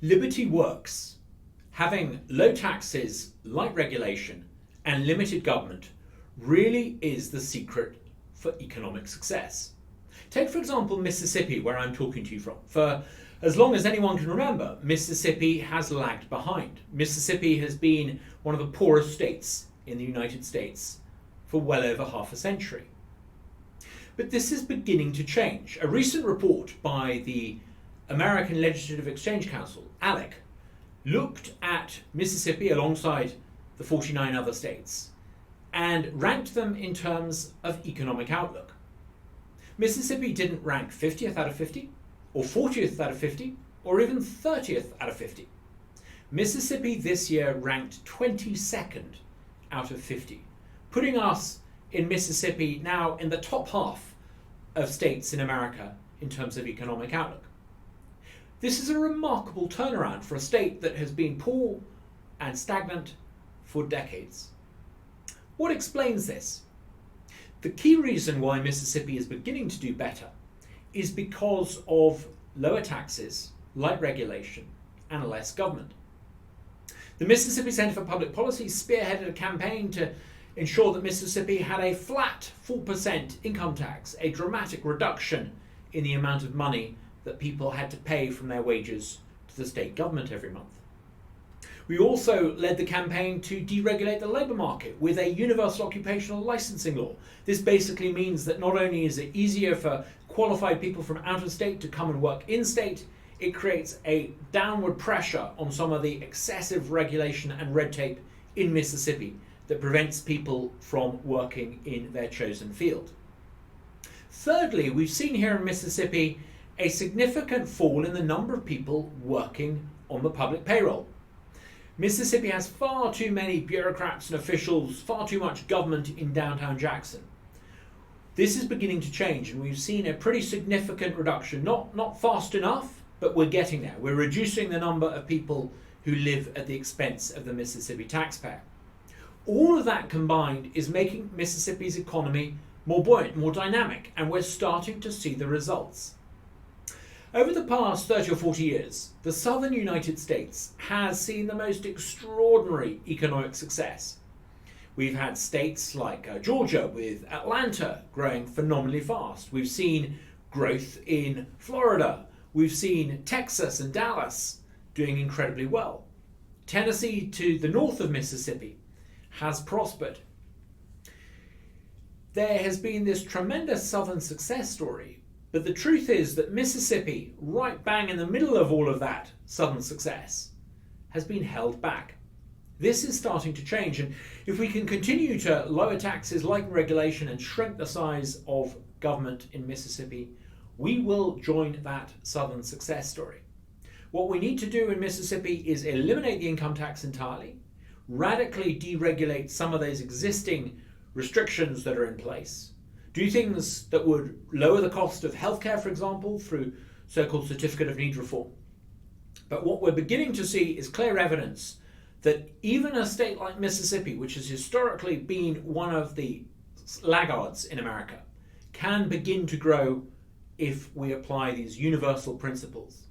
Liberty works. Having low taxes, light regulation, and limited government really is the secret for economic success. Take, for example, Mississippi, where I'm talking to you from. For as long as anyone can remember, Mississippi has lagged behind. Mississippi has been one of the poorest states in the United States for well over half a century. But this is beginning to change. A recent report by the American Legislative Exchange Council, ALEC, looked at Mississippi alongside the 49 other states and ranked them in terms of economic outlook. Mississippi didn't rank 50th out of 50, or 40th out of 50, or even 30th out of 50. Mississippi this year ranked 22nd out of 50, putting us in Mississippi now in the top half of states in America in terms of economic outlook. This is a remarkable turnaround for a state that has been poor and stagnant for decades. What explains this? The key reason why Mississippi is beginning to do better is because of lower taxes, light regulation, and less government. The Mississippi Center for Public Policy spearheaded a campaign to ensure that Mississippi had a flat 4% income tax, a dramatic reduction in the amount of money that people had to pay from their wages to the state government every month. We also led the campaign to deregulate the labour market with a universal occupational licensing law. This basically means that not only is it easier for qualified people from out of state to come and work in state, it creates a downward pressure on some of the excessive regulation and red tape in Mississippi that prevents people from working in their chosen field. Thirdly, we've seen here in Mississippi a significant fall in the number of people working on the public payroll. Mississippi has far too many bureaucrats and officials, far too much government in downtown Jackson. This is beginning to change, and we've seen a pretty significant reduction. Not fast enough, but we're getting there. We're reducing the number of people who live at the expense of the Mississippi taxpayer. All of that combined is making Mississippi's economy more buoyant, more dynamic, and we're starting to see the results. Over the past 30 or 40 years, the southern United States has seen the most extraordinary economic success. We've had states like Georgia with Atlanta growing phenomenally fast. We've seen growth in Florida. We've seen Texas and Dallas doing incredibly well. Tennessee to the north of Mississippi has prospered. There has been this tremendous southern success story. But the truth is that Mississippi, right bang in the middle of all of that southern success, has been held back. This is starting to change, and if we can continue to lower taxes, lighten regulation, and shrink the size of government in Mississippi, we will join that southern success story. What we need to do in Mississippi is eliminate the income tax entirely, radically deregulate some of those existing restrictions that are in place, do things that would lower the cost of healthcare, for example, through so-called certificate of need reform. But what we're beginning to see is clear evidence that even a state like Mississippi, which has historically been one of the laggards in America, can begin to grow if we apply these universal principles.